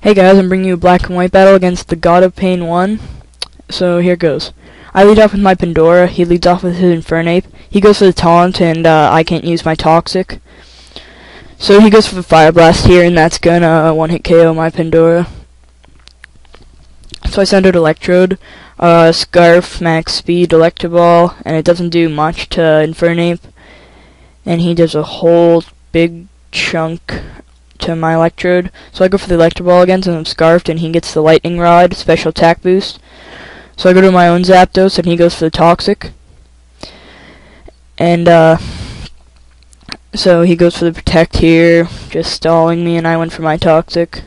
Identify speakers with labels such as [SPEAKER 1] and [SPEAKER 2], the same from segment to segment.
[SPEAKER 1] Hey guys, I'm bringing you a black and white battle against TheGodOfPain1. So here goes. I lead off with my Pandora, he leads off with his Infernape. He goes for the taunt, and I can't use my Toxic. So he goes for the Fire Blast here, and that's gonna one-hit KO my Pandora. So I send out Electrode, Scarf, Max Speed, Electaball, and it doesn't do much to Infernape. And he does a whole big chunk to my Electrode. So I go for the Electaball again, since I'm Scarfed, and he gets the Lightning Rod, special attack boost. So I go to my own Zapdos, and he goes for the Toxic. And, so he goes for the Protect here, just stalling me, and I went for my Toxic.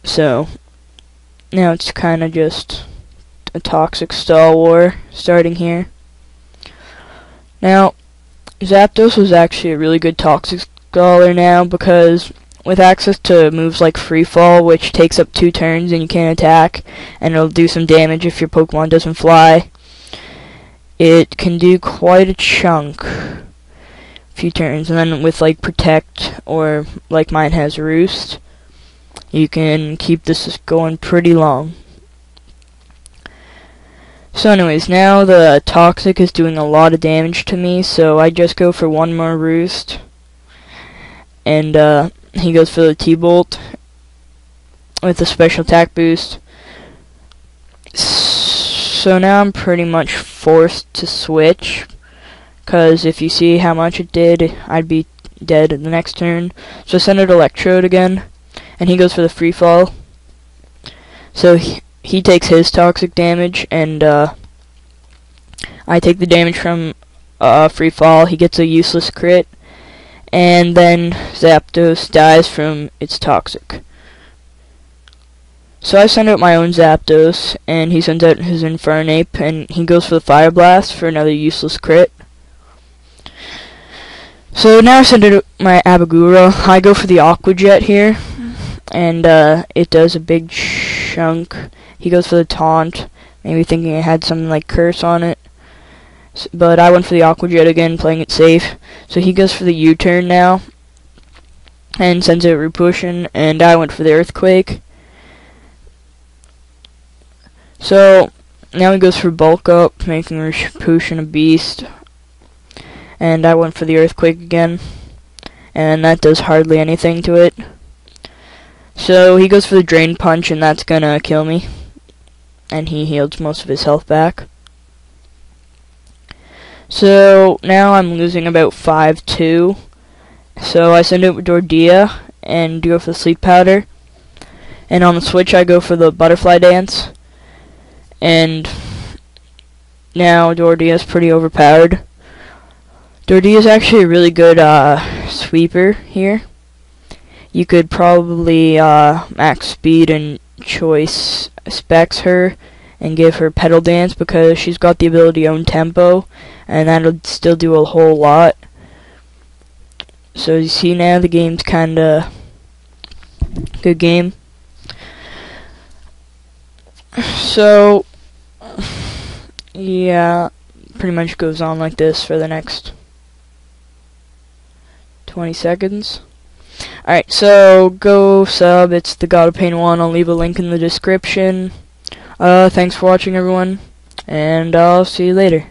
[SPEAKER 1] So, now it's kinda just a Toxic stall war starting here. Now, Zapdos was actually a really good Toxic staller now, because with access to moves like Free Fall, which takes up 2 turns and you can't attack, and it'll do some damage if your Pokemon doesn't fly, it can do quite a chunk, few turns. And then with like Protect, or like mine has Roost, you can keep this going pretty long. So anyways, now the Toxic is doing a lot of damage to me, so I just go for one more Roost, and he goes for the T-Bolt with a special attack boost. So now I'm pretty much forced to switch, because if you see how much it did, I'd be dead at the next turn. So I send out Electrode again, and he goes for the Free Fall. So he takes his Toxic damage, and I take the damage from Free Fall. He gets a useless crit, and then Zapdos dies from its Toxic. So I send out my own Zapdos, and he sends out his Infernape, and he goes for the Fire Blast for another useless crit. So now I send out my Abagura. I go for the Aqua Jet here, and it does a big chunk. He goes for the Taunt, maybe thinking it had something like Curse on it. But I went for the Aqua Jet again, playing it safe. So he goes for the U-turn now, and sends out Repushin, and I went for the Earthquake. So now he goes for Bulk Up, making Repushin a beast, and I went for the Earthquake again, and that does hardly anything to it. So he goes for the Drain Punch, and that's gonna kill me, and he heals most of his health back. So now I'm losing about 5-2. So I send out Dordia and go for the Sleep Powder. And on the switch I go for the Butterfly Dance. And now Dordia is pretty overpowered. Dordia is actually a really good sweeper here. You could probably max speed and choice specs her and give her Petal Dance, because she's got the ability to own tempo, and that'll still do a whole lot. So you see now the game's kinda good game. So yeah, pretty much goes on like this for the next 20 seconds. Alright, so go sub, it's TheGodOfPain1, I'll leave a link in the description. Thanks for watching, everyone, and I'll see you later.